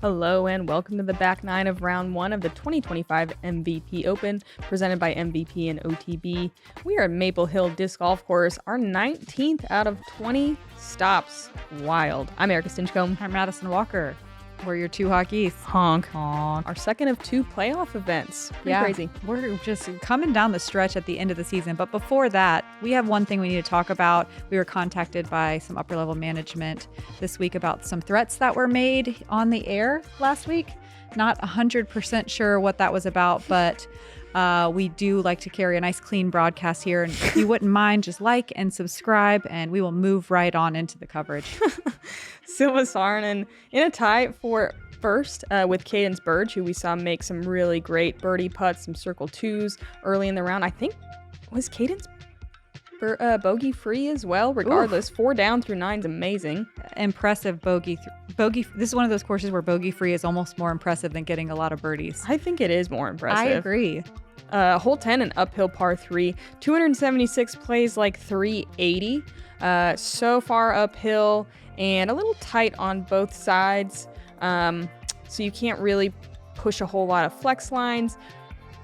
Hello and welcome to the back nine of round one of the 2025 MVP Open, presented by MVP and OTB. We are at Maple Hill Disc Golf Course, our 19th out of 20 stops. Wild. I'm Erika Stinchcomb. I'm Madison Walker. We're your two hot geese. Honk. Honk. Our second of two playoff events. Pretty crazy. We're just coming down the stretch at the end of the season. But before that, we have one thing we need to talk about. We were contacted by some upper level management this week about some threats that were made on the air last week. Not 100% sure what that was about, but we do like to carry a nice clean broadcast here. And if you wouldn't mind, just like and subscribe, and we will move right on into the coverage. Silva Saarinen in a tie for first with Cadence Burge, who we saw make some really great birdie putts, some circle twos early in the round. I think, was Cadence bogey free as well? Regardless, 4 down through 9's amazing. Impressive bogey. This is one of those courses where bogey free is almost more impressive than getting a lot of birdies. I think it is more impressive. I agree. Hole 10, an uphill par 3, 276 plays like 380. So far uphill and a little tight on both sides. So you can't really push a whole lot of flex lines.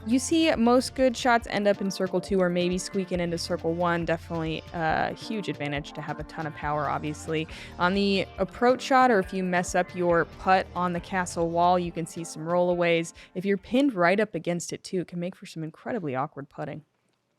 You see most good shots end up in circle 2 or maybe squeaking into circle 1. Definitely a huge advantage to have a ton of power, obviously. On the approach shot, or if you mess up your putt on the castle wall, you can see some rollaways. If you're pinned right up against it too, it can make for some incredibly awkward putting.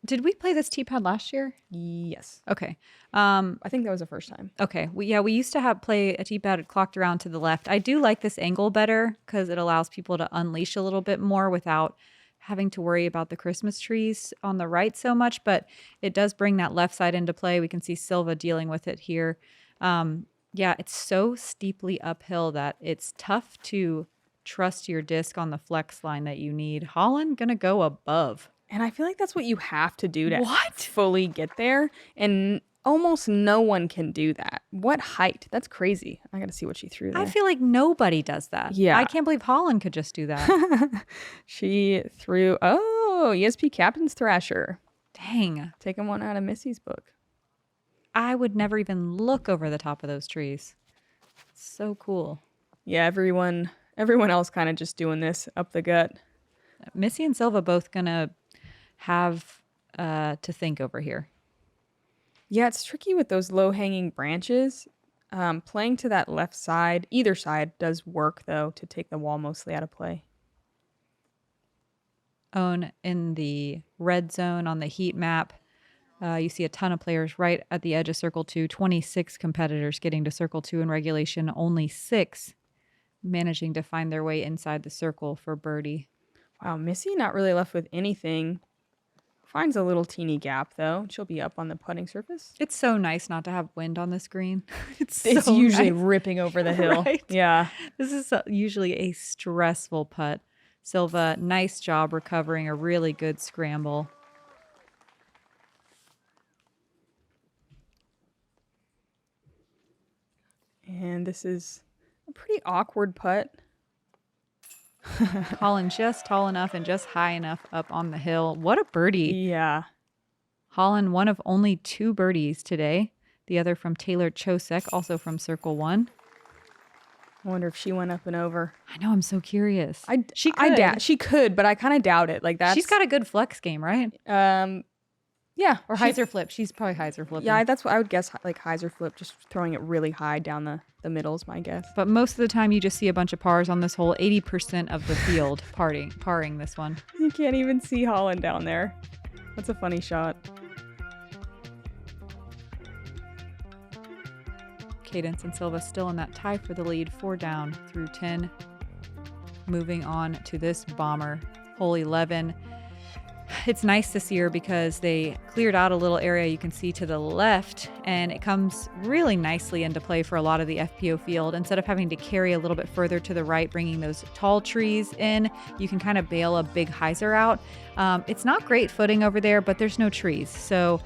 Did we play this tee pad last year? Yes. Okay. I think that was the first time. Okay. We used to play a tee pad clocked around to the left. I do like this angle better because it allows people to unleash a little bit more without having to worry about the Christmas trees on the right so much, but it does bring that left side into play. We can see Silva dealing with it here. It's so steeply uphill that it's tough to trust your disc on the flex line that you need. Holyn gonna go above. And I feel like that's what you have to do to fully get there. And almost no one can do that. What height? That's crazy. I got to see what she threw there. I feel like nobody does that. Yeah. I can't believe Holyn could just do that. She threw, ESP Captain's Thrasher. Dang. Taking one out of Missy's book. I would never even look over the top of those trees. So cool. Yeah, everyone else kind of just doing this up the gut. Missy and Silva both going to have to think over here. Yeah, it's tricky with those low-hanging branches. Playing to that left side, either side, does work, though, to take the wall mostly out of play. In the red zone on the heat map, you see a ton of players right at the edge of Circle 2. 26 competitors getting to Circle 2 in regulation. Only 6 managing to find their way inside the circle for birdie. Wow, Missy not really left with anything. Finds a little teeny gap, though. She'll be up on the putting surface. It's so nice not to have wind on the screen. It's usually ripping over the hill. Right? Yeah. This is usually a stressful putt. Silva, nice job recovering a really good scramble. And this is a pretty awkward putt. Holyn just tall enough and just high enough up on the hill. What a birdie. Yeah. Holyn, one of only 2 birdies today. The other from Taylor Chosek, also from Circle 1. I wonder if she went up and over. I know, I'm so curious. She could, but I kind of doubt it. Like, she's got a good flex game, right? Yeah. Or hyzer flip. She's probably hyzer flipping. Yeah, that's what I would guess, like hyzer flip, just throwing it really high down the middle is my guess. But most of the time you just see a bunch of pars on this hole. 80% of the field parring this one. You can't even see Holyn down there. That's a funny shot. Cadence and Silva still in that tie for the lead. 4 down through 10. Moving on to this bomber, hole 11. It's nice this year because they cleared out a little area you can see to the left, and it comes really nicely into play for a lot of the FPO field. Instead of having to carry a little bit further to the right, bringing those tall trees in, you can kind of bail a big hyzer out. It's not great footing over there, but there's no trees. So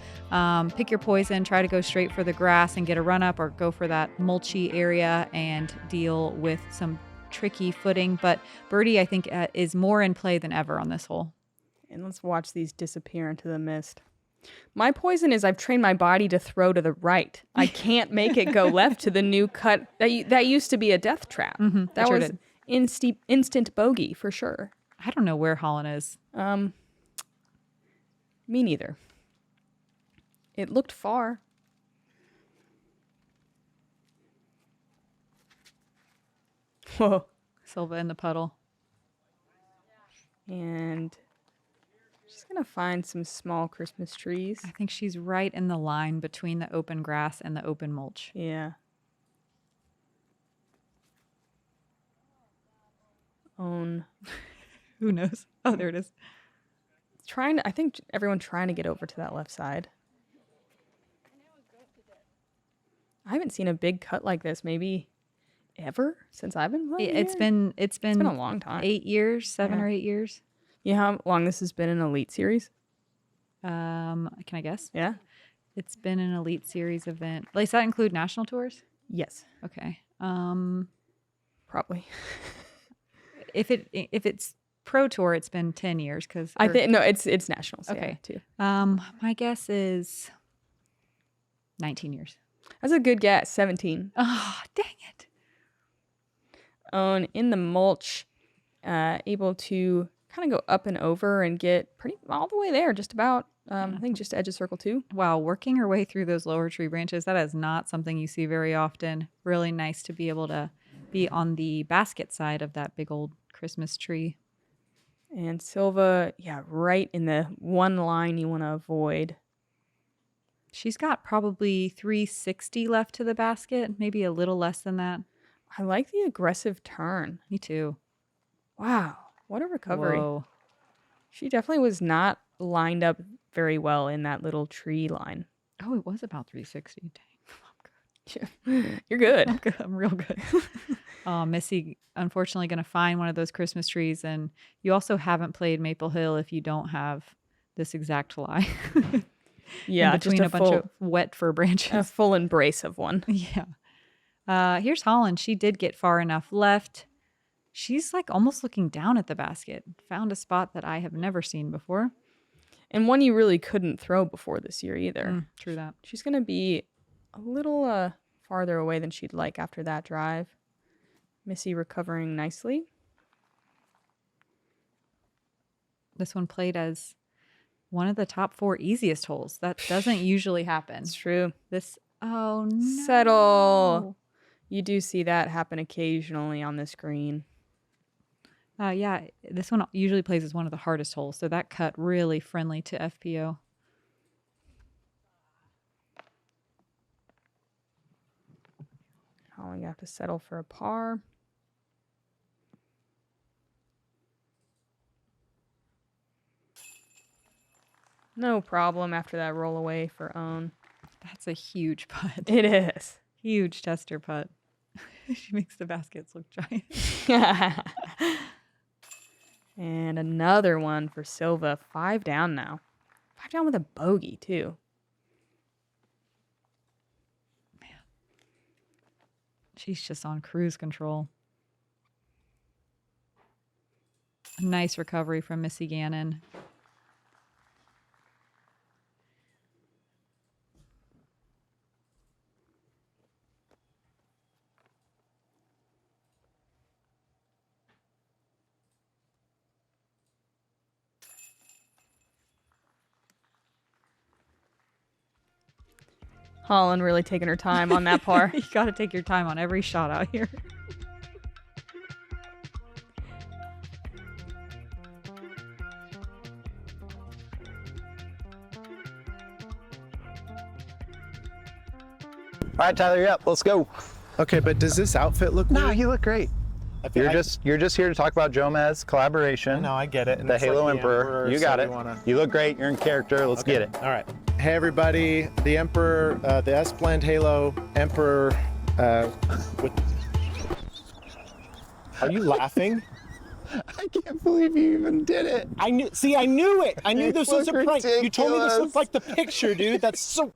pick your poison, try to go straight for the grass and get a run up, or go for that mulchy area and deal with some tricky footing. But birdie, I think, is more in play than ever on this hole. And let's watch these disappear into the mist. My poison is I've trained my body to throw to the right. I can't make it go left to the new cut that used to be a death trap. Mm-hmm. That sure was did. instant bogey for sure. I don't know where Holyn is. Me neither. It looked far. Whoa. Silva in the puddle. And she's going to find some small Christmas trees. I think she's right in the line between the open grass and the open mulch. Yeah. Own. Who knows? Oh, there it is. I think everyone's trying to get over to that left side. I haven't seen a big cut like this maybe ever since I've been playing. It's been a long time. 8 years, 7 or 8 years. You know how long this has been an Elite Series? Can I guess? Yeah. It's been an Elite Series event. Does that include national tours? Yes. Okay. Probably. If it's Pro Tour, it's been 10 years because I think no, it's nationals. Okay. Yeah, too. My guess is 19 years. That's a good guess. 17. Oh, dang it. Own in the mulch, able to kind of go up and over and get pretty all the way there, just about. I think just edge of circle 2. Wow, working her way through those lower tree branches, that is not something you see very often. Really nice to be able to be on the basket side of that big old Christmas tree. And Silva, right in the one line you want to avoid. She's got probably 360 left to the basket, maybe a little less than that. I like the aggressive turn. Me too. Wow, what a recovery. Whoa. She definitely was not lined up very well in that little tree line. Oh, it was about 360. Dang. You're good. I'm good. I'm real good. Missy, unfortunately, going to find one of those Christmas trees. And you also haven't played Maple Hill if you don't have this exact lie. Yeah, between just a bunch of wet fir branches. A full embrace of one. Yeah. Here's Holyn. She did get far enough left. She's like almost looking down at the basket. Found a spot that I have never seen before. And one you really couldn't throw before this year either. True that. She's going to be a little farther away than she'd like after that drive. Missy recovering nicely. This one played as one of the top 4 easiest holes. That doesn't usually happen. It's true. Oh, no. Settle. You do see that happen occasionally on this green. Yeah, this one usually plays as one of the hardest holes, so that cut really friendly to FPO. Holyn gonna have to settle for a par. No problem after that roll away for own. That's a huge putt. It is. Huge tester putt. She makes the baskets look giant. And another one for Silva. 5 down now. 5 down with a bogey, too. Man. She's just on cruise control. A nice recovery from Missy Gannon. Holyn really taking her time on that par. You got to take your time on every shot out here. All right, Tyler, you're up. Let's go. Okay, but does this outfit look No, weird? you look great. You're just here to talk about Jomez collaboration. No, I get it. And The it's Halo like Emperor. You so got we it. wanna- You look great. You're in character. Let's Okay, get it. All right. Hey, everybody. The Emperor, the S-Blend Halo Emperor. With... Are you laughing? I can't believe you even did it. I knew. See, I knew it. I knew You this was a look prank. You told me this ridiculous. looked like the picture, dude. That's so.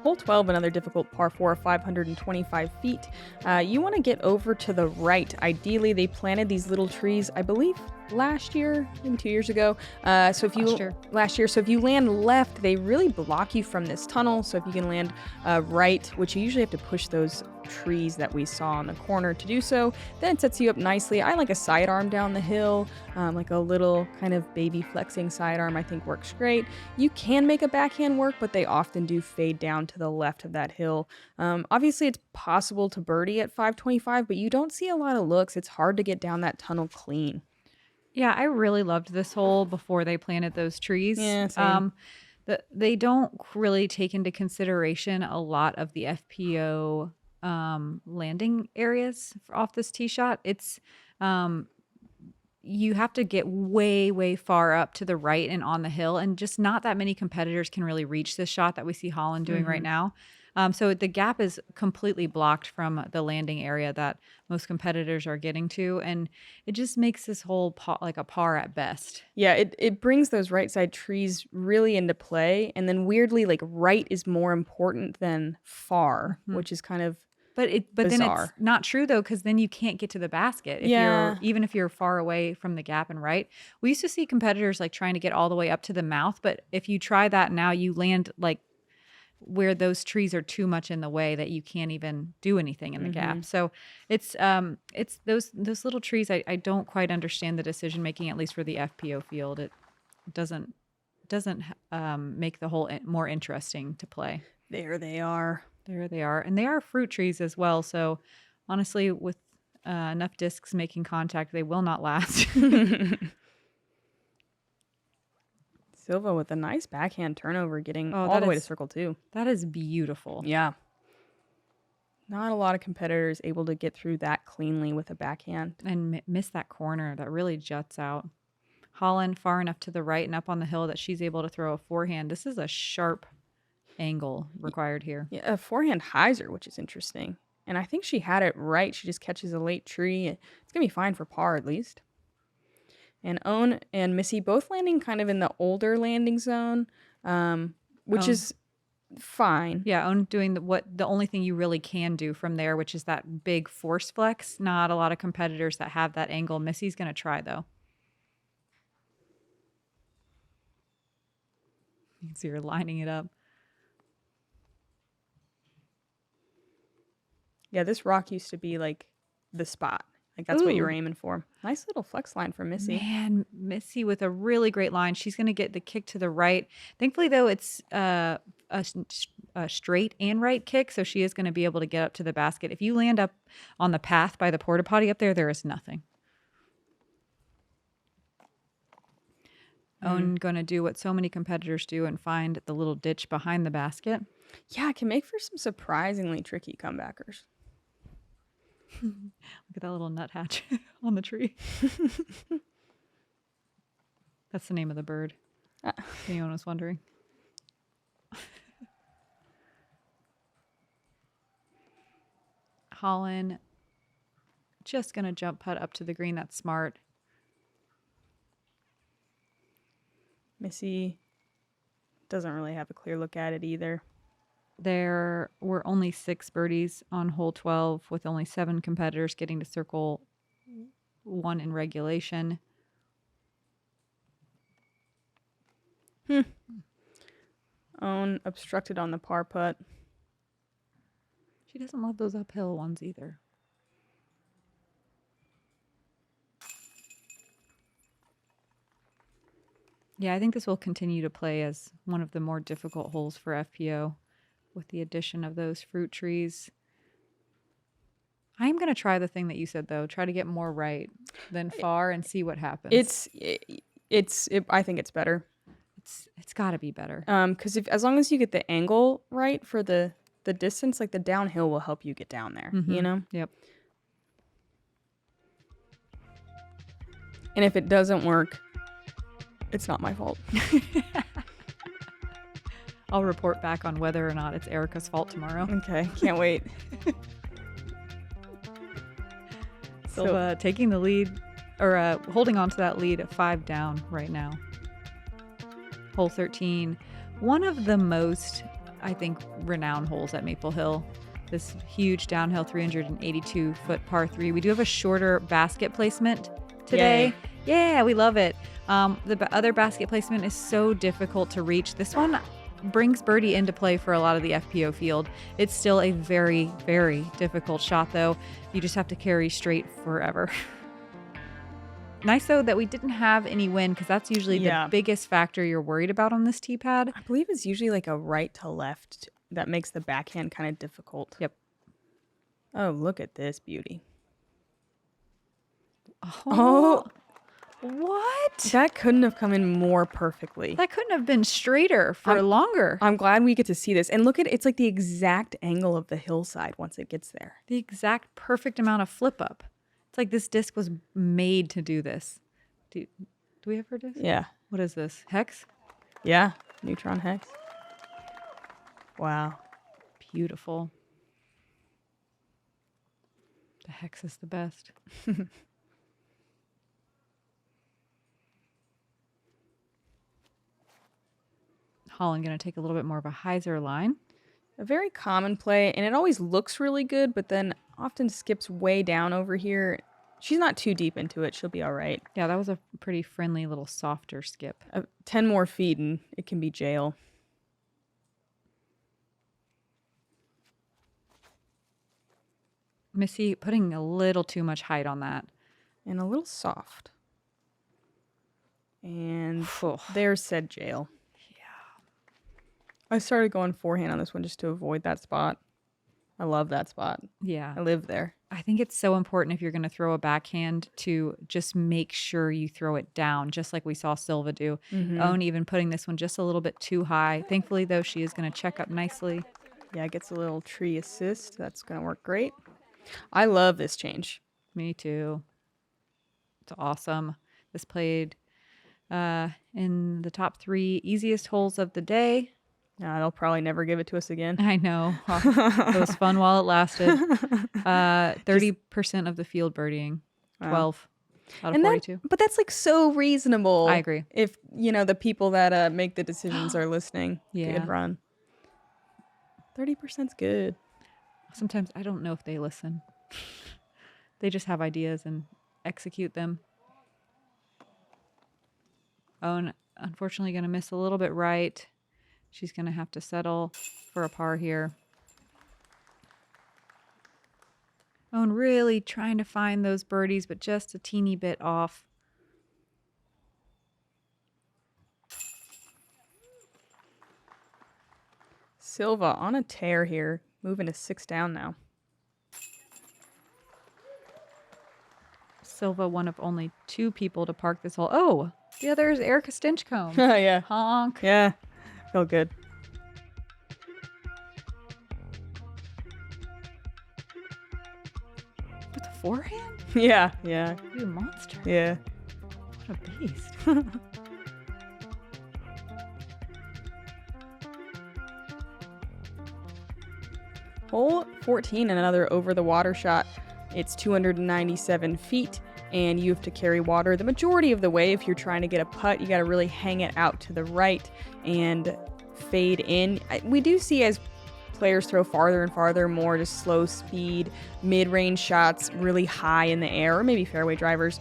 Hole 12, another difficult par 4, 525 feet. You want to get over to the right. Ideally, they planted these little trees, I believe, last year, maybe 2 years ago. So if you land left, they really block you from this tunnel. So if you can land right, which you usually have to push those trees that we saw on the corner to do so, then it sets you up nicely. I like a sidearm down the hill, like a little kind of baby flexing sidearm. I think works great. You can make a backhand work, but they often do fade down to the left of that hill. Obviously, it's possible to birdie at 525, but you don't see a lot of looks. It's hard to get down that tunnel clean. Yeah, I really loved this hole before they planted those trees. Yeah, same. They don't really take into consideration a lot of the FPO landing areas off this tee shot. It's you have to get way far up to the right and on the hill, and just not that many competitors can really reach this shot that we see Holyn doing right now. So the gap is completely blocked from the landing area that most competitors are getting to, and it just makes this hole like a par at best. Yeah, it brings those right side trees really into play, and then weirdly, like right is more important than far, which is kind of But then it's not true though, because then you can't get to the basket. Even if you're far away from the gap and right. We used to see competitors like trying to get all the way up to the mouth, but if you try that now, you land like where those trees are too much in the way that you can't even do anything in the gap. So it's those little trees. I don't quite understand the decision making, at least for the FPO field. It doesn't make the hole more interesting to play. there they are. There they are. And they are fruit trees as well. So honestly, with enough discs making contact, they will not last. Silva with a nice backhand turnover, getting all the way to circle 2. That is beautiful. Yeah. Not a lot of competitors able to get through that cleanly with a backhand. And miss that corner that really juts out. Holyn far enough to the right and up on the hill that she's able to throw a forehand. This is a sharp angle required here. Yeah, a forehand hyzer, which is interesting. And I think she had it right. She just catches a late tree. It's going to be fine for par at least. And Owen and Missy both landing kind of in the older landing zone, which is fine. Yeah, Owen doing the only thing you really can do from there, which is that big force flex. Not a lot of competitors that have that angle. Missy's going to try though. You can see her lining it up. Yeah, this rock used to be like the spot. Like that's what you were aiming for. Nice little flex line for Missy. Man, Missy with a really great line. She's going to get the kick to the right. Thankfully, though, it's a straight and right kick, so she is going to be able to get up to the basket. If you land up on the path by the porta potty up there is nothing. Owen going to do what so many competitors do and find the little ditch behind the basket. Yeah, it can make for some surprisingly tricky comebackers. Look at that little nuthatch on the tree. That's the name of the bird. If anyone was wondering. Holyn just going to jump putt up to the green. That's smart. Missy doesn't really have a clear look at it either. There were only 6 birdies on hole 12 with only 7 competitors getting to circle 1 in regulation. Owen obstructed on the par putt. She doesn't love those uphill ones either. Yeah, I think this will continue to play as one of the more difficult holes for FPO with the addition of those fruit trees. I am going to try the thing that you said, though. Try to get more right than far and see what happens. I think it's better. It's got to be better. Because as long as you get the angle right for the distance, like the downhill will help you get down there, you know? Yep. And if it doesn't work, it's not my fault. I'll report back on whether or not it's Erika's fault tomorrow. Okay, can't wait. Silva taking the lead, or holding on to that lead at 5 down right now. Hole 13, one of the most I think, renowned holes at Maple Hill. This huge downhill 382-foot par 3. We do have a shorter basket placement today. Yay. Yeah, we love it. The other basket placement is so difficult to reach. This one brings birdie into play for a lot of the FPO field. It's still a very, very difficult shot, though. You just have to carry straight forever. Nice, though, that we didn't have any wind, because that's usually the biggest factor you're worried about on this tee pad. I believe it's usually like a right to left that makes the backhand kind of difficult. Yep. Oh, look at this beauty. Oh. What? That couldn't have come in more perfectly. That couldn't have been straighter for longer. I'm glad we get to see this. And look at it's like the exact angle of the hillside once it gets there. The exact perfect amount of flip up. It's like this disc was made to do this. Do we have her disc? Yeah. What is this? Hex? Yeah. Neutron hex. Wow. Beautiful. The hex is the best. Holyn going to take a little bit more of a hyzer line. A very common play, and it always looks really good, but then often skips way down over here. She's not too deep into it. She'll be all right. Yeah, that was a pretty friendly little softer skip. 10 more feet, and it can be jail. Missy putting a little too much height on that. And a little soft. And there's said jail. I started going forehand on this one just to avoid that spot. I love that spot. Yeah. I live there. I think it's so important if you're going to throw a backhand to just make sure you throw it down, just like we saw Silva do. Own even putting this one just a little bit too high. Thankfully, though, she is going to check up nicely. Yeah, gets a little tree assist. That's going to work great. I love this change. Me too. It's awesome. This played in the top 3 easiest holes of the day. Yeah, they'll probably never give it to us again. I know. It was fun while it lasted. 30% of the field birdieing. 12 out of 42. But that's like so reasonable. I agree. If, the people that make the decisions are listening. Yeah. Good run. 30%'s good. Sometimes I don't know if they listen. They just have ideas and execute them. Oh, and unfortunately going to miss a little bit right. She's going to have to settle for a par here. Owen really trying to find those birdies, but just a teeny bit off. Silva on a tear here, moving to 6 down now. Silva, one of only 2 people to park this hole. Oh, the other is Erika Stinchcomb. Yeah. Honk. Yeah. Felt good. With the forehand? Yeah. You're a monster. Yeah. What a beast. Hole 14 and another over the water shot. It's 297 feet and you have to carry water the majority of the way. If you're trying to get a putt, you got to really hang it out to the right and fade in. We do see as players throw farther and farther, more just slow speed, mid-range shots, really high in the air, or maybe fairway drivers,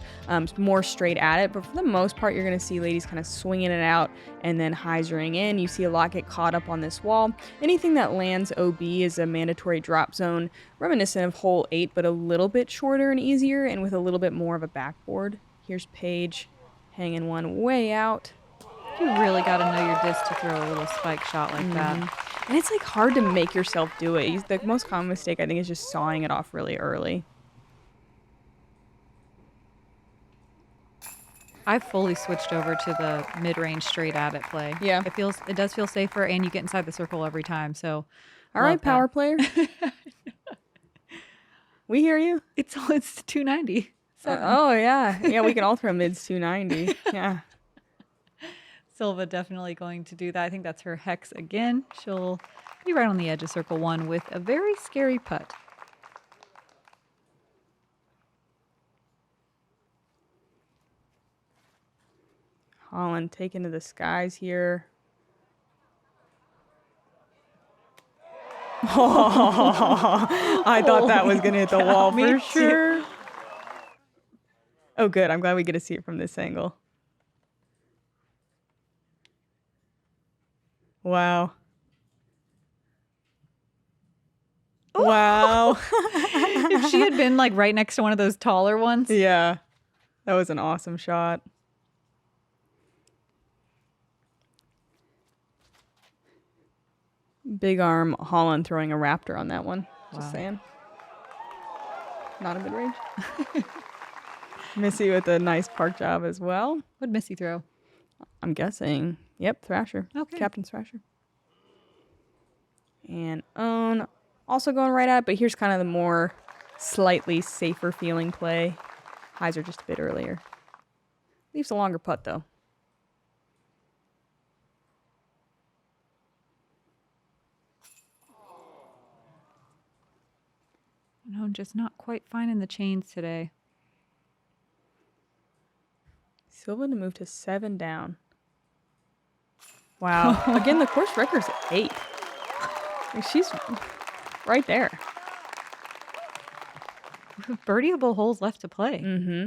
more straight at it. But for the most part, you're going to see ladies kind of swinging it out and then hyzering in. You see a lot get caught up on this wall. Anything that lands OB is a mandatory drop zone, reminiscent of hole 8, but a little bit shorter and easier and with a little bit more of a backboard. Here's Paige hanging one way out. You really got to know your disc to throw a little spike shot like that. And it's like hard to make yourself do it. The most common mistake, I think, is just sawing it off really early. I've fully switched over to the mid-range straight at it play. Yeah. It does feel safer, and you get inside the circle every time. So, all right, power player. We hear you. It's 290. Oh yeah, we can all throw mids 290. Yeah. Silva definitely going to do that. I think that's her hex again. She'll be right on the edge of circle 1 with a very scary putt. Holyn taken to the skies here. Oh, I thought that was going to hit the wall Me for too. sure. Oh, good. I'm glad we get to see it from this angle. Wow. Wow. If she had been like right next to one of those taller ones. Yeah. That was an awesome shot. Big arm Holyn throwing a raptor on that one. Just Wow. saying. Not a good range. Missy with a nice park job as well. What'd Missy throw? I'm guessing. Yep, Thrasher. Okay. Captain Thrasher. And Own also going right at it, but here's kind of the more slightly safer feeling play. Highs are just a bit earlier. Leaves a longer putt though. No, just not quite finding the chains today. Silva to move to 7 down. Wow. Again, the course record's 8. Like, she's right there. Birdieable holes left to play. Mm-hmm.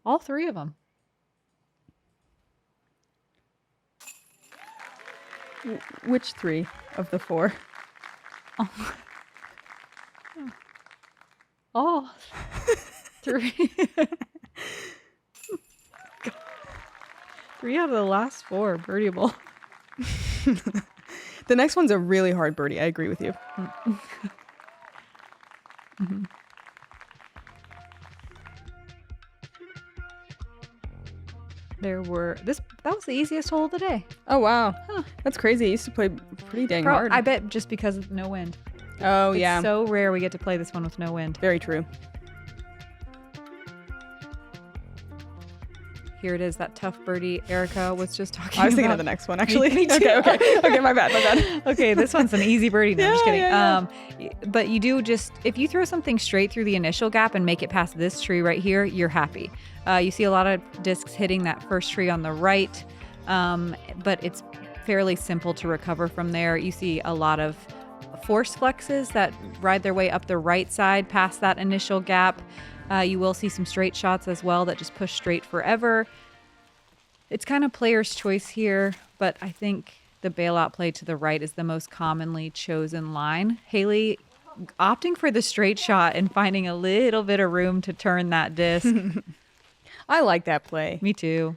All 3 of them. Which 3 of the 4? Oh, 3. 3 out of the last 4 birdieable. The next one's a really hard birdie. I agree with you. Mm-hmm. That was the easiest hole of the day. Oh, wow. Huh. That's crazy. I used to play pretty dang hard. I bet just because of no wind. Oh, It's yeah. so rare we get to play this one with no wind. Very true. Here it is, that tough birdie Erika was just talking I was thinking about. of the next one, actually. Me too. Okay, my bad. Okay, this one's an easy birdie. No, I'm just kidding. Yeah. But you do if you throw something straight through the initial gap and make it past this tree right here, you're happy. You see a lot of discs hitting that first tree on the right, but it's fairly simple to recover from there. You see a lot of force flexes that ride their way up the right side past that initial gap. You will see some straight shots as well that just push straight forever. It's kind of player's choice here, but I think the bailout play to the right is the most commonly chosen line. Haley opting for the straight shot and finding a little bit of room to turn that disc. I like that play. Me too.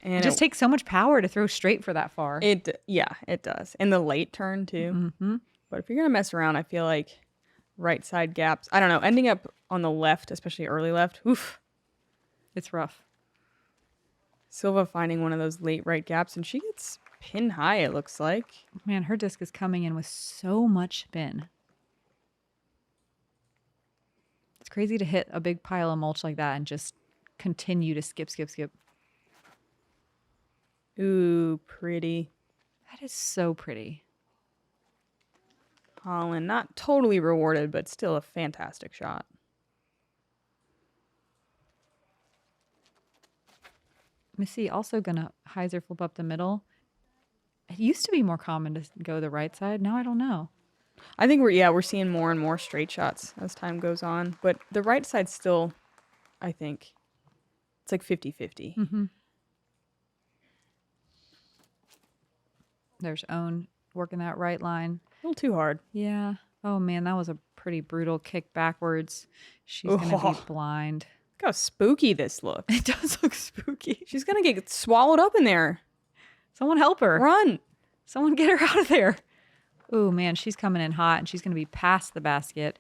And It just takes so much power to throw straight for that far. it does. And the late turn, too. Mm-hmm. But if you're going to mess around, I feel like right side gaps, I don't know, ending up on the left, especially early left, oof. It's rough. Silva finding one of those late right gaps, and she gets pin high, it looks like. Man, her disc is coming in with so much spin. It's crazy to hit a big pile of mulch like that and just continue to skip. Ooh, pretty. That is so pretty. Holyn, not totally rewarded, but still a fantastic shot. Missy also gonna hyzer flip up the middle. It used to be more common to go the right side. Now I don't know. I think we're seeing more and more straight shots as time goes on, but the right side's still, I think, it's like 50-50. Mm-hmm. There's Own working that right line. A little too hard. Yeah. Oh man, that was a pretty brutal kick backwards. She's gonna be blind. Look how spooky this looks. It does look spooky. She's gonna get swallowed up in there. Someone help her. Run. Someone get her out of there. Oh man, she's coming in hot and she's going to be past the basket.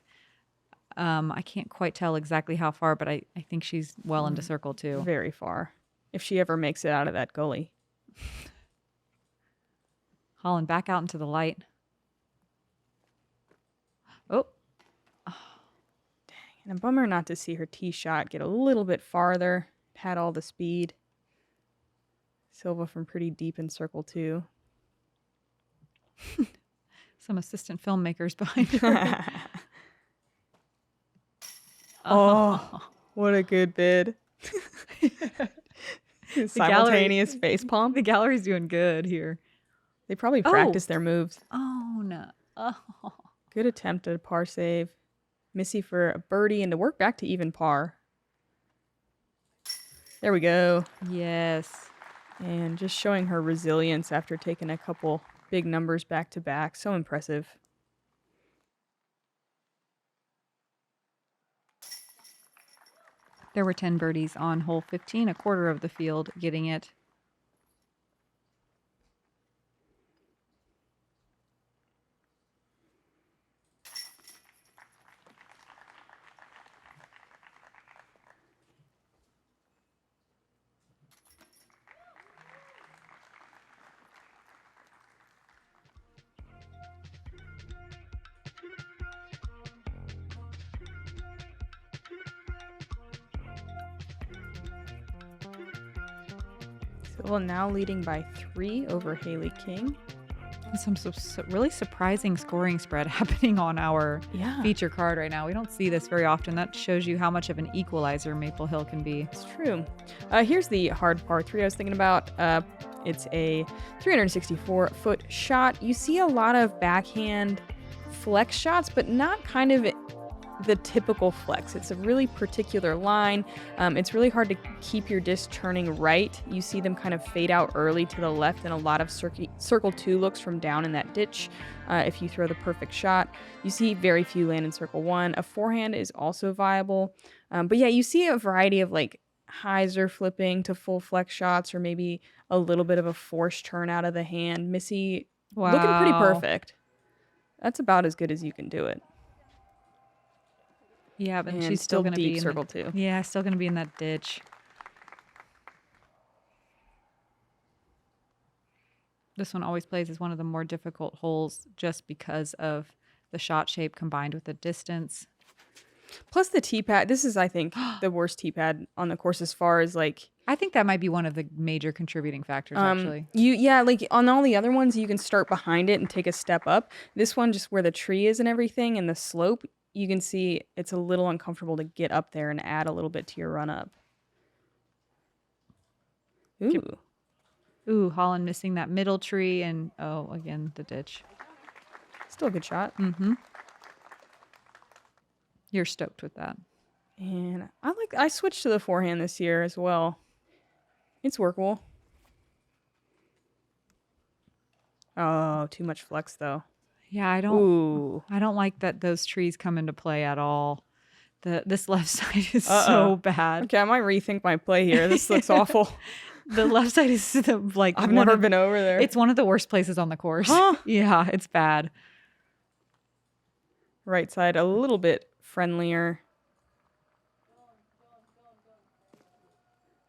I can't quite tell exactly how far, but I think she's well into circle two. Very far. If she ever makes it out of that gully. Holyn back out into the light. Oh. And a bummer not to see her tee shot get a little bit farther. It had all the speed. Silva from pretty deep in circle two. Some assistant filmmakers behind her. Oh, what a good bid. Simultaneous face palm. The gallery's doing good here. They probably practice their moves. Oh, no. Oh. Good attempt at a par save. Missy for a birdie and to work back to even par. There we go. Yes. And just showing her resilience after taking a couple big numbers back to back. So impressive. There were 10 birdies on hole 15, a quarter of the field getting it. Silva now leading by 3 over Haley King. Some really surprising scoring spread happening on our Yeah. feature card right now. We don't see this very often. That shows you how much of an equalizer Maple Hill can be. It's true. Here's the hard par 3 I was thinking about. It's a 364-foot shot. You see a lot of backhand flex shots, but not kind of the typical flex. It's a really particular line. It's really hard to keep your disc turning right. You see them kind of fade out early to the left, and a lot of circle 2 looks from down in that ditch if you throw the perfect shot. You see very few land in circle 1. A forehand is also viable. But yeah, you see a variety of like hyzer flipping to full flex shots, or maybe a little bit of a forced turn out of the hand. Missy looking pretty perfect. That's about as good as you can do it. Yeah, but And she's still going to deep be in circle 2. Yeah, still going to be in that ditch. This one always plays as one of the more difficult holes just because of the shot shape combined with the distance. Plus the tee pad. This is, I think, the worst tee pad on the course as far as like. I think that might be one of the major contributing factors, actually. Like on all the other ones, you can start behind it and take a step up. This one, just where the tree is and everything, and the slope, you can see it's a little uncomfortable to get up there and add a little bit to your run up. Ooh. Ooh, Holyn missing that middle tree, and again, the ditch. Still a good shot. Mm-hmm. You're stoked with that. And I switched to the forehand this year as well. It's workable. Oh, too much flex though. Yeah, I don't like that those trees come into play at all. This left side is so bad. Okay, I might rethink my play here. This looks awful. The left side is like I've never been over there. It's one of the worst places on the course. Huh? Yeah, it's bad. Right side a little bit friendlier.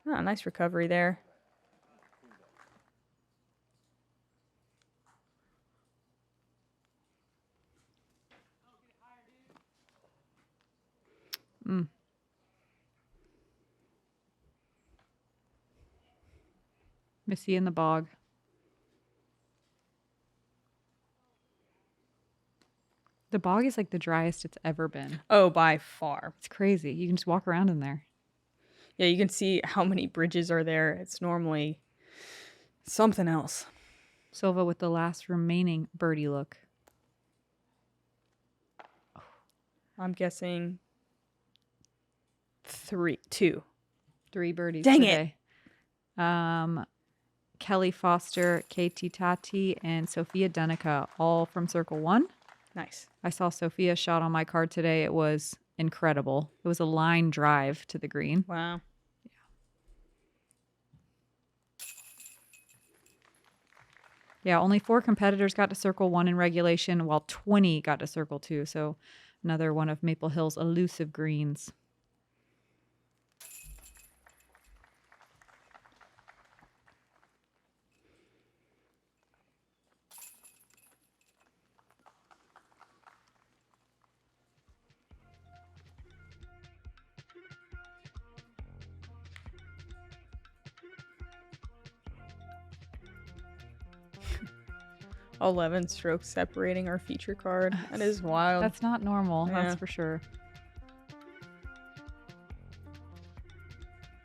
Nice recovery there. Missy in the bog. The bog is like the driest it's ever been. Oh, by far. It's crazy. You can just walk around in there. Yeah, you can see how many bridges are there. It's normally something else. Silva with the last remaining birdie look. I'm guessing 2. 3 birdies Dang today. Kelly Foster, Katie Tati, and Sophia Denica, all from Circle 1. Nice. I saw Sophia's shot on my card today. It was incredible. It was a line drive to the green. Wow. Yeah, only 4 competitors got to Circle 1 in regulation, while 20 got to Circle 2. So another one of Maple Hill's elusive greens. $11 strokes separating our feature card. That is wild. That's not normal, Yeah. that's for sure.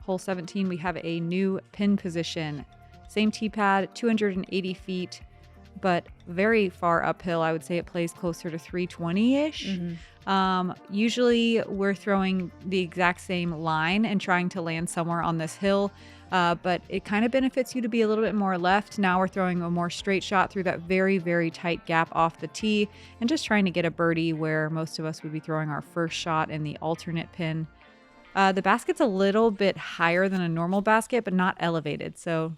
Hole 17, we have a new pin position. Same tee pad, 280 feet. but very far uphill. I would say it plays closer to 320-ish. Usually we're throwing the exact same line and trying to land somewhere on this hill, but it kind of benefits you to be a little bit more left. Now we're throwing a more straight shot through that very, very tight gap off the tee and just trying to get a birdie where most of us would be throwing our first shot in the alternate pin. The basket's a little bit higher than a normal basket, but not elevated. So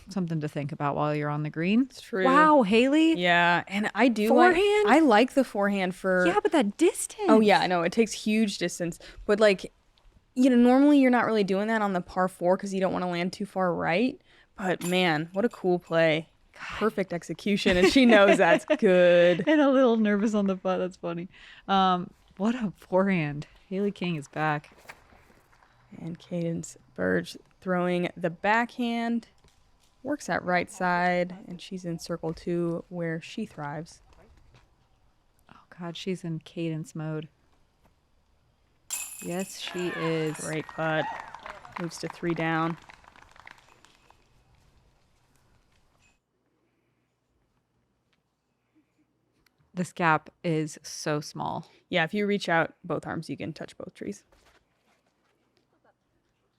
something to think about while you're on the green. It's true. Wow, Haley. Yeah, and I do Forehand? I like the forehand for... Yeah, but that distance. Oh, yeah, I know. It takes huge distance. But, like, normally you're not really doing that on the par 4 because you don't want to land too far right. But, man, what a cool play. Perfect execution, and she knows that's good. And a little nervous on the putt. That's funny. What a forehand. Haley King is back. And Cadence Burge throwing the backhand. Works at right side, and she's in circle 2 where she thrives. Oh, God, she's in cadence mode. Yes, she is. Great putt. Moves to 3 down. This gap is so small. Yeah, if you reach out both arms, you can touch both trees.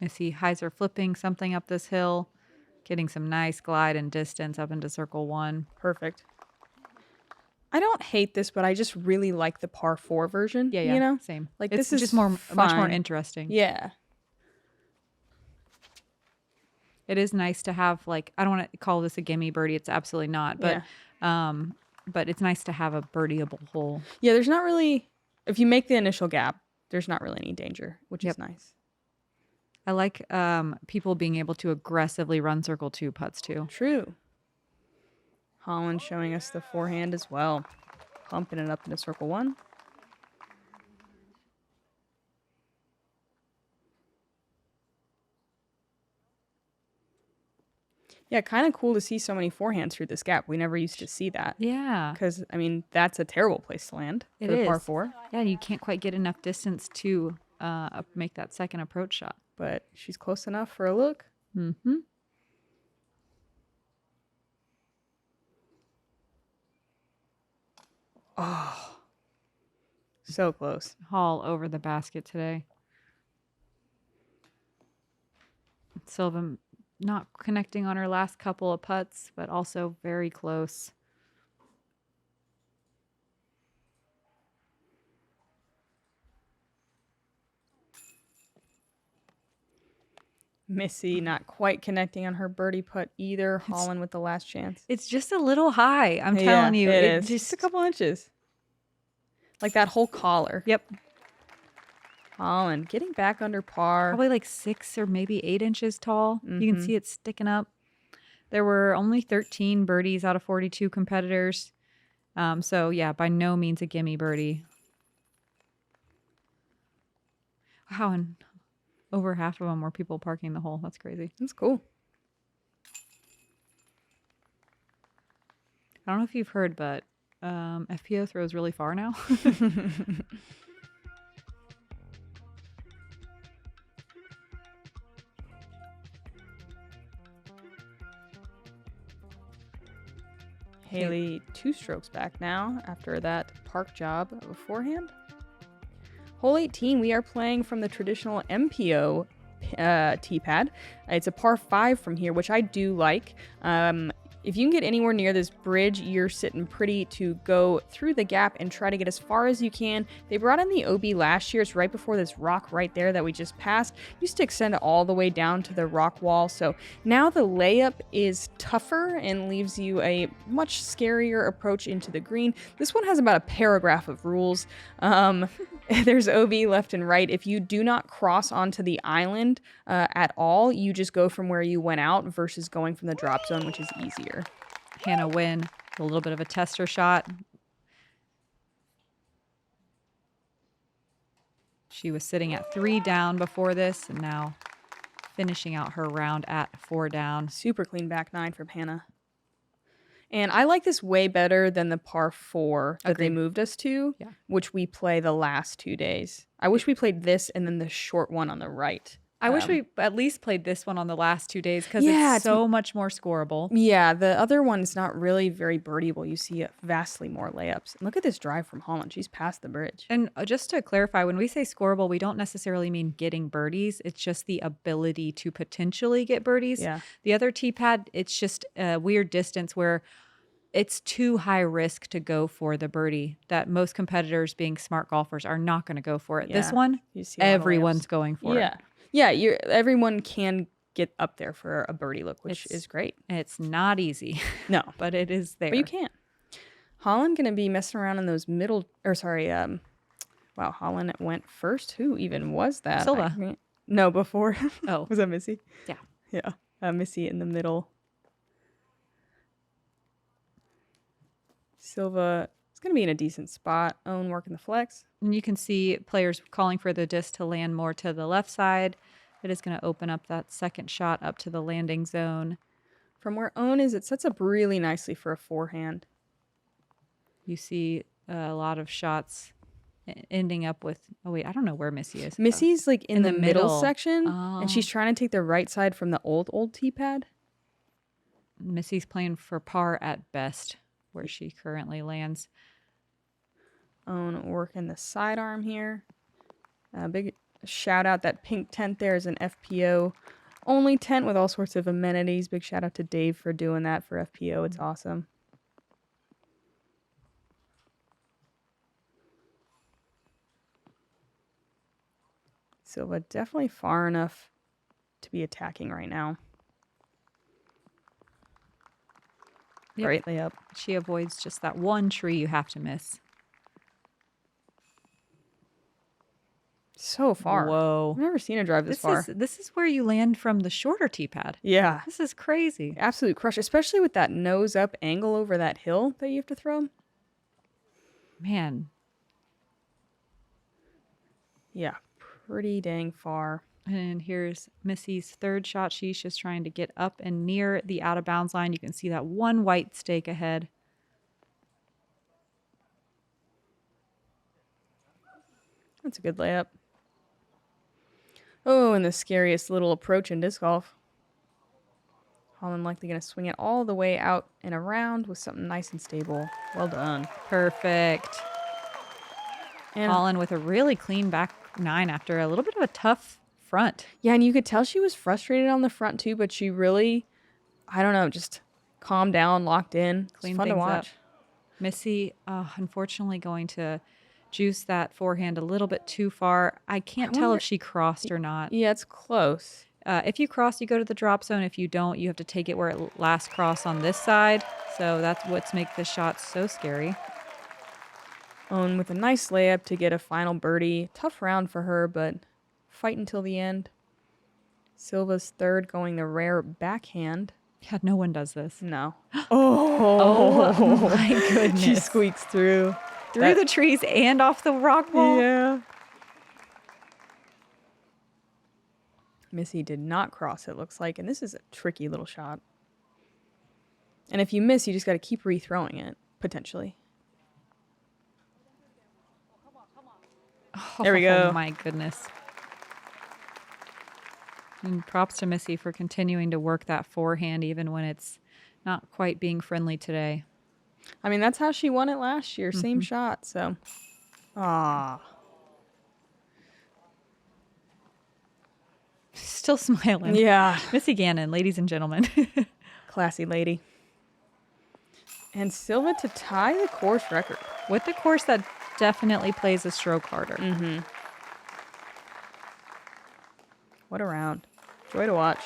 Missy Heiser flipping something up this hill. Getting some nice glide and distance up into circle 1. Perfect. I don't hate this, but I just really like the par 4 version. Yeah, You know? same. Like, It's this is just much more fun. interesting. Yeah. It is nice to have, like, I don't want to call this a gimme birdie. It's absolutely not. But it's nice to have a birdieable hole. Yeah, there's not really, if you make the initial gap, there's not really any danger, which is nice. I like people being able to aggressively run circle 2 putts too. True. Holyn showing us the forehand as well. Pumping it up into circle 1. Yeah, kind of cool to see so many forehands through this gap. We never used to see that. Yeah. Because, I mean, that's a terrible place to land It for is. par 4. Yeah, you can't quite get enough distance to make that second approach shot. But she's close enough for a look. Mm-hmm. Oh, so close. All over the basket today. Silva not connecting on her last couple of putts, but also very close. Missy not quite connecting on her birdie putt either. Holyn with the last chance. It's just a little high. I'm telling you. It It is. Just a couple inches. Like that whole collar. Yep. Holyn getting back under par. Probably like 6 or maybe 8 inches tall. You can see it sticking up. There were only 13 birdies out of 42 competitors. So, yeah, by no means a gimme birdie. Wow, and over half of them were people parking the hole. That's crazy. That's cool. I don't know if you've heard, but FPO throws really far now. Haley 2 strokes back now after that park job of a forehand. Hole 18, we are playing from the traditional MPO tee pad. It's a par 5 from here, which I do like. If you can get anywhere near this bridge, you're sitting pretty to go through the gap and try to get as far as you can. They brought in the OB last year. It's right before this rock right there that we just passed. Used to extend all the way down to the rock wall. So now the layup is tougher and leaves you a much scarier approach into the green. This one has about a paragraph of rules. There's OB left and right. If you do not cross onto the island at all, you just go from where you went out versus going from the drop zone, which is easier. Hannah Wynn, a little bit of a tester shot. She was sitting at 3 down before this and now finishing out her round at 4 down. Super clean back 9 from Hannah. And I like this way better than the par 4 that they moved us to, which we play the last 2 days. I wish we played this and then the short one on the right. I wish we at least played this one on the last 2 days because Yeah, it's so much more scoreable. Yeah, the other one's not really very birdieable. You see vastly more layups. And look at this drive from Holyn. She's past the bridge. And just to clarify, when we say scoreable, we don't necessarily mean getting birdies. It's just the ability to potentially get birdies. Yeah. The other tee pad, it's just a weird distance where it's too high risk to go for the birdie that most competitors, being smart golfers, are not going to go for it. Yeah. This one, You see a lot of everyone's layups. going for it. Yeah, everyone can get up there for a birdie look, which is great. It's not easy. No, but it is there. but you can. Holyn going to be messing around in those middle, wow, Holyn went first. Who even was that? Silva. No, before. Oh. Was that Missy? Yeah. Yeah, Missy in the middle. Silva is going to be in a decent spot. Owen working the flex. And you can see players calling for the disc to land more to the left side. It is going to open up that second shot up to the landing zone. From where Owen is, it sets up really nicely for a forehand. You see a lot of shots ending up with, oh wait, I don't know where Missy is. Missy's like in the middle section, Oh. and she's trying to take the right side from the old tee pad. Missy's playing for par at best, where she currently lands. Owen working the sidearm here. Big shout out, that pink tent there is an FPO only tent with all sorts of amenities. Big shout out to Dave for doing that for FPO. It's awesome. Silva definitely far enough to be attacking right now. Yep. Great layup. She avoids just that one tree you have to miss. So far. Whoa. I've never seen a drive this far. This is where you land from the shorter tee pad. Yeah. This is crazy. Absolute crush, especially with that nose up angle over that hill that you have to throw. Man. Yeah, pretty dang far. And here's Missy's third shot. She's just trying to get up and near the out of bounds line. You can see that one white stake ahead. That's a good layup. Oh, and the scariest little approach in disc golf. Holyn likely going to swing it all the way out and around with something nice and stable. Well done. Perfect. And Holyn with a really clean back nine after a little bit of a tough front. yeah, and you could tell she was frustrated on the front too, but she really, I don't know, just calmed down, locked in. It's Clean fun to things watch. up. Missy, unfortunately, going to juice that forehand a little bit too far. I can't tell wonder- if she crossed or not. Yeah, it's close. If you cross, you go to the drop zone. If you don't, you have to take it where it last cross on this side. So that's what's make this shot so scary. Owen with a nice layup to get a final birdie. Tough round for her, but fight until the end. Silva's third going the rare backhand. Yeah, no one does this. No. Oh my goodness. She squeaks through. Through the trees and off the rock wall. Yeah. Missy did not cross, it looks like, and this is a tricky little shot. And if you miss, you just got to keep rethrowing it, potentially. There we go. Oh my goodness. And props to Missy for continuing to work that forehand even when it's not quite being friendly today. I mean, that's how she won it last year. Same shot, so. Ah. Still smiling. Yeah. Missy Gannon, ladies and gentlemen. Classy lady. And Silva to tie the course record. With the course that definitely plays a stroke harder. Mm-hmm. What a round. Joy to watch.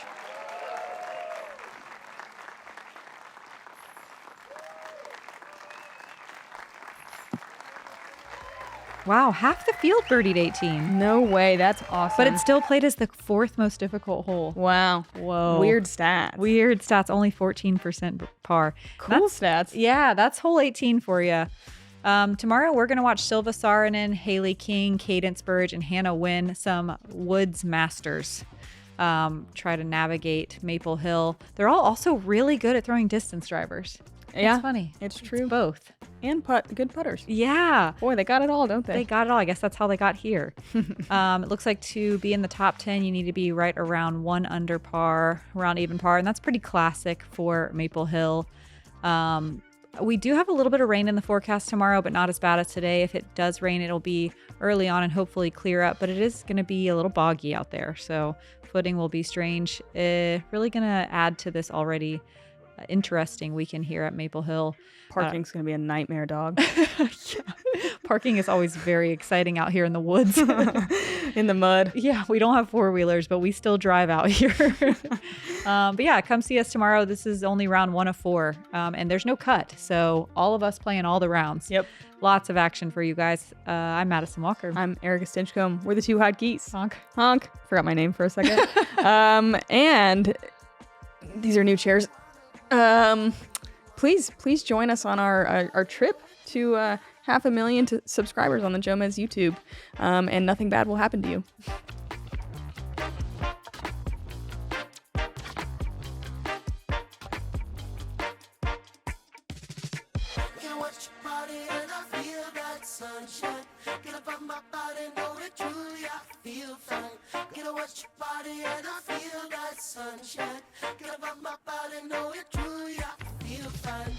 Wow, half the field birdied 18. No way. That's awesome. But it's still played as the fourth most difficult hole. Wow. Whoa. Weird stats. Weird stats, only 14% par. Cool stats. Yeah, that's hole 18 for you. Tomorrow we're going to watch Silva Saarinen, Haley King, Cadence Burge, and Hannah win some Woods Masters. Try to navigate Maple Hill. They're all also really good at throwing distance drivers. Yeah, It's funny. it's true. Both. And good putters. Yeah. Boy, they got it all, don't they? They got it all. I guess that's how they got here. It looks like to be in the top 10, you need to be right around 1 under par, around even par. And that's pretty classic for Maple Hill. We do have a little bit of rain in the forecast tomorrow, but not as bad as today. If it does rain, it'll be early on and hopefully clear up. But it is going to be a little boggy out there. So footing will be strange. Really going to add to this already interesting weekend here at Maple Hill. Parking's going to be a nightmare, dog. Yeah. Parking is always very exciting out here in the woods. In the mud. Yeah, we don't have four-wheelers, but we still drive out here. But yeah, come see us tomorrow. This is only round 1 of 4, and there's no cut. So all of us playing all the rounds. Yep. Lots of action for you guys. I'm Madison Walker. I'm Erika Stinchcomb. We're the two hot geese. Honk. Honk. Forgot my name for a second. And these are new chairs. Please join us on our trip to 500,000 subscribers on the Jomez YouTube, and nothing bad will happen to you. Sunshine, get up on my body, know that truly I feel fine. Get up watch your body and I feel that sunshine. Get up on my body, know that truly I feel fine.